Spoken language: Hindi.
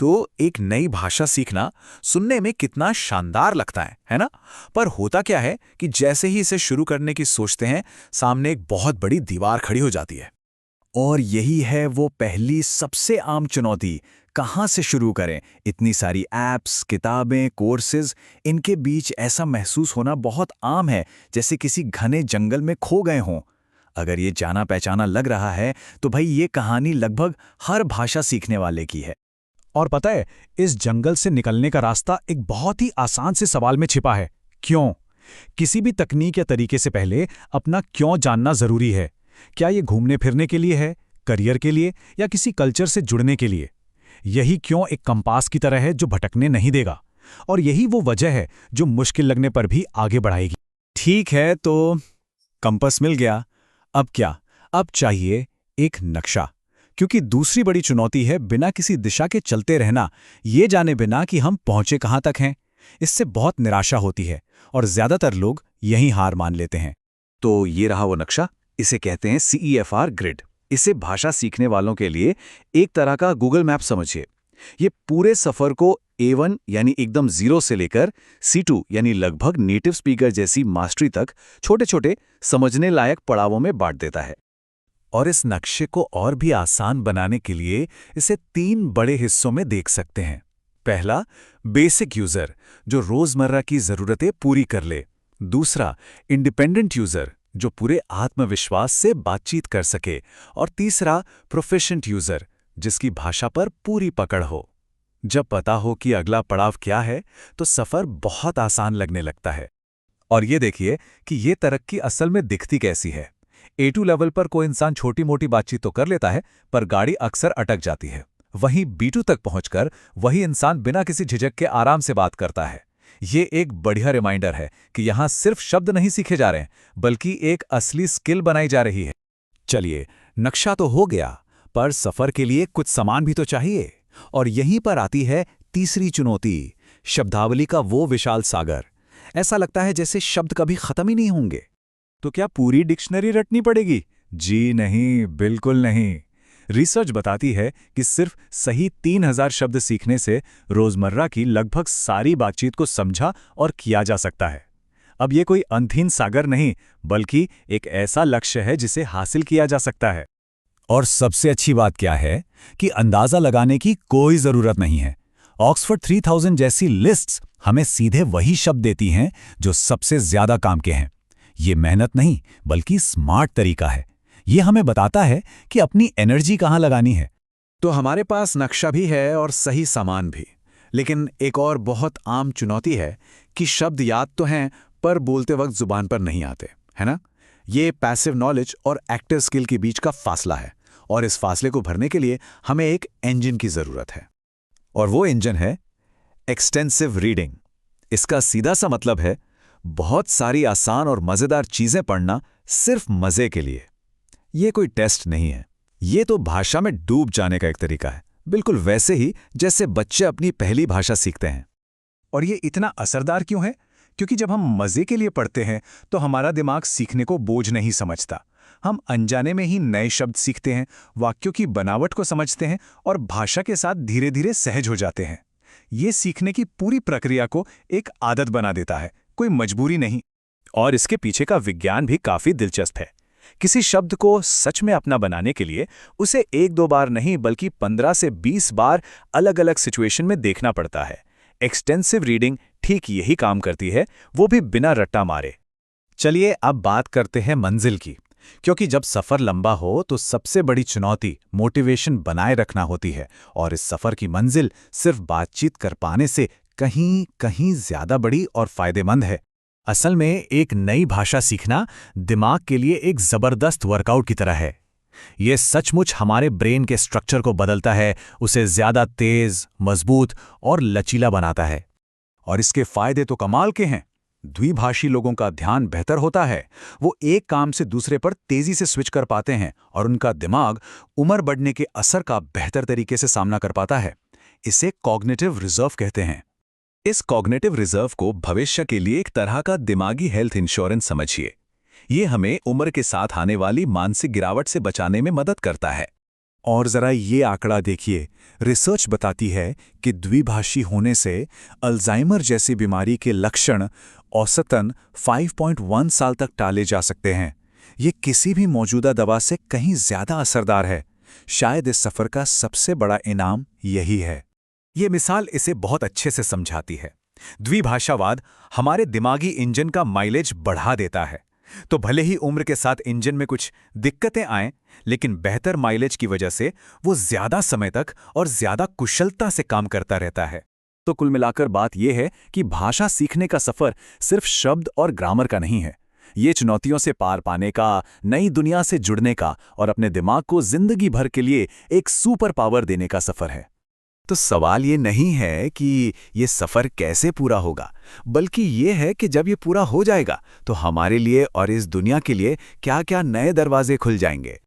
तो एक नई भाषा सीखना सुनने में कितना शानदार लगता है ना? पर होता क्या है कि जैसे ही इसे शुरू करने की सोचते हैं, सामने एक बहुत बड़ी दीवार खड़ी हो जाती है। और यही है वो पहली सबसे आम चुनौती। कहाँ से शुरू करें? इतनी सारी ऐप्स, किताबें, कोर्सेज, इनके बीच ऐसा महसूस होना बहुत आम है, जैसे किसी घने जंगल में खो गए हों। अगर ये जाना पहचाना लग रहा है, तो भाई ये कहानी लगभग हर भाषा सीखने वाले की है। और पता है, इस जंगल से निकलने का रास्ता एक बहुत ही आसान से सवाल में छिपा है। क्यों? किसी भी तकनीक या तरीके से पहले अपना क्यों जानना जरूरी है। क्या ये घूमने फिरने के लिए है, करियर के लिए, या किसी कल्चर से जुड़ने के लिए? यही क्यों एक कंपास की तरह है जो भटकने नहीं देगा, और यही वो वजह है जो मुश्किल लगने पर भी आगे बढ़ाएगी। ठीक है, तो कंपास मिल गया। अब क्या? अब चाहिए एक नक्शा। क्योंकि दूसरी बड़ी चुनौती है बिना किसी दिशा के चलते रहना, ये जाने बिना कि हम पहुंचे कहां तक हैं। इससे बहुत निराशा होती है और ज्यादातर लोग यहीं हार मान लेते हैं। तो ये रहा वो नक्शा। इसे कहते हैं CEFR ग्रिड। इसे भाषा सीखने वालों के लिए एक तरह का गूगल मैप समझिए। ये पूरे सफर को A1 यानी एकदम जीरो से लेकर C2 यानी लगभग नेटिव स्पीकर जैसी मास्टरी तक छोटे छोटे समझने लायक पड़ावों में बांट देता है। और इस नक्शे को और भी आसान बनाने के लिए इसे 3 बड़े हिस्सों में देख सकते हैं। पहला, बेसिक यूजर, जो रोजमर्रा की जरूरतें पूरी कर ले। दूसरा, इंडिपेंडेंट यूजर, जो पूरे आत्मविश्वास से बातचीत कर सके। और तीसरा, प्रोफिशिएंट यूजर, जिसकी भाषा पर पूरी पकड़ हो। जब पता हो कि अगला पड़ाव क्या है, तो सफर बहुत आसान लगने लगता है। और ये देखिए कि ये तरक्की असल में दिखती कैसी है। A2 लेवल पर कोई इंसान छोटी मोटी बातचीत तो कर लेता है, पर गाड़ी अक्सर अटक जाती है। वहीं B2 तक पहुंचकर वही इंसान बिना किसी झिझक के आराम से बात करता है। ये एक बढ़िया रिमाइंडर है कि यहाँ सिर्फ शब्द नहीं सीखे जा रहे हैं, बल्कि एक असली स्किल बनाई जा रही है। चलिए, नक्शा तो हो गया, पर सफर के लिए कुछ सामान भी तो चाहिए। और यहीं पर आती है तीसरी चुनौती, शब्दावली का वो विशाल सागर। ऐसा लगता है जैसे शब्द कभी खत्म ही नहीं होंगे। तो क्या पूरी डिक्शनरी रटनी पड़ेगी? जी नहीं, बिल्कुल नहीं। रिसर्च बताती है कि सिर्फ सही 3000 शब्द सीखने से रोजमर्रा की लगभग सारी बातचीत को समझा और किया जा सकता है। अब ये कोई अंतहीन सागर नहीं, बल्कि एक ऐसा लक्ष्य है जिसे हासिल किया जा सकता है। और सबसे अच्छी बात क्या है कि अंदाजा लगाने की कोई जरूरत नहीं है। ऑक्सफोर्ड 3000 जैसी लिस्ट्स हमें सीधे वही शब्द देती हैं जो सबसे ज्यादा काम के हैं। ये मेहनत नहीं, बल्कि स्मार्ट तरीका है। ये हमें बताता है कि अपनी एनर्जी कहाँ लगानी है। तो हमारे पास नक्शा भी है और सही सामान भी। लेकिन एक और बहुत आम चुनौती है कि शब्द याद तो हैं, पर बोलते वक्त जुबान पर नहीं आते, है ना? ये पैसिव नॉलेज और एक्टिव स्किल के बीच का फासला है। और इस फासले को भरने के लिए हमें एक इंजन की जरूरत है। और वो इंजन है एक्सटेंसिव रीडिंग। इसका सीधा सा मतलब है बहुत सारी आसान और मजेदार चीजें पढ़ना सिर्फ मजे के लिए। ये कोई टेस्ट नहीं है। ये तो भाषा में डूब जाने का एक तरीका है, बिल्कुल वैसे ही जैसे बच्चे अपनी पहली भाषा सीखते हैं। और ये इतना असरदार क्यों है? क्योंकि जब हम मजे के लिए पढ़ते हैं तो हमारा दिमाग सीखने को बोझ नहीं समझता। हम अनजाने में ही नए शब्द सीखते हैं, वाक्यों की बनावट को समझते हैं और भाषा के साथ धीरे धीरे सहज हो जाते हैं। ये सीखने की पूरी प्रक्रिया को एक आदत बना देता है, कोई मजबूरी नहीं। और इसके पीछे का विज्ञान भी काफी दिलचस्प है। किसी शब्द को सच में अपना बनाने के लिए उसे 1-2 बार नहीं, बल्कि 15 से 20 बार अलग अलग सिचुएशन में देखना पड़ता है। एक्सटेंसिव रीडिंग ठीक यही काम करती है, वो भी बिना रट्टा मारे। चलिए अब बात करते हैं मंजिल की। क्योंकि जब सफर लंबा हो तो सबसे बड़ी चुनौती मोटिवेशन बनाए रखना होती है। और इस सफर की मंजिल सिर्फ बातचीत कर पाने से कहीं कहीं ज्यादा बड़ी और फायदेमंद है। असल में एक नई भाषा सीखना दिमाग के लिए एक जबरदस्त वर्कआउट की तरह है। ये सचमुच हमारे ब्रेन के स्ट्रक्चर को बदलता है, उसे ज्यादा तेज, मजबूत और लचीला बनाता है। और इसके फायदे तो कमाल के हैं। द्विभाषी लोगों का ध्यान बेहतर होता है, वो एक काम से दूसरे पर तेजी से स्विच कर पाते हैं और उनका दिमाग उम्र बढ़ने के असर का बेहतर तरीके से सामना कर पाता है। इसे कॉग्निटिव रिजर्व कहते हैं। इस कॉग्निटिव रिजर्व को भविष्य के लिए एक तरह का दिमागी हेल्थ इंश्योरेंस समझिए। ये हमें उम्र के साथ आने वाली मानसिक गिरावट से बचाने में मदद करता है। और ज़रा ये आंकड़ा देखिए, रिसर्च बताती है कि द्विभाषी होने से अल्जाइमर जैसी बीमारी के लक्षण औसतन 5.1 साल तक टाले जा सकते हैं। ये किसी भी मौजूदा दवा से कहीं ज़्यादा असरदार है। शायद इस सफ़र का सबसे बड़ा इनाम यही है। ये मिसाल इसे बहुत अच्छे से समझाती है। द्विभाषावाद हमारे दिमागी इंजन का माइलेज बढ़ा देता है। तो भले ही उम्र के साथ इंजन में कुछ दिक्कतें आएं, लेकिन बेहतर माइलेज की वजह से वो ज्यादा समय तक और ज्यादा कुशलता से काम करता रहता है। तो कुल मिलाकर बात यह है कि भाषा सीखने का सफर सिर्फ शब्द और ग्रामर का नहीं है। ये चुनौतियों से पार पाने का, नई दुनिया से जुड़ने का और अपने दिमाग को जिंदगी भर के लिए एक सुपर पावर देने का सफर है। तो सवाल ये नहीं है कि ये सफ़र कैसे पूरा होगा, बल्कि ये है कि जब ये पूरा हो जाएगा तो हमारे लिए और इस दुनिया के लिए क्या-क्या नए दरवाजे खुल जाएंगे।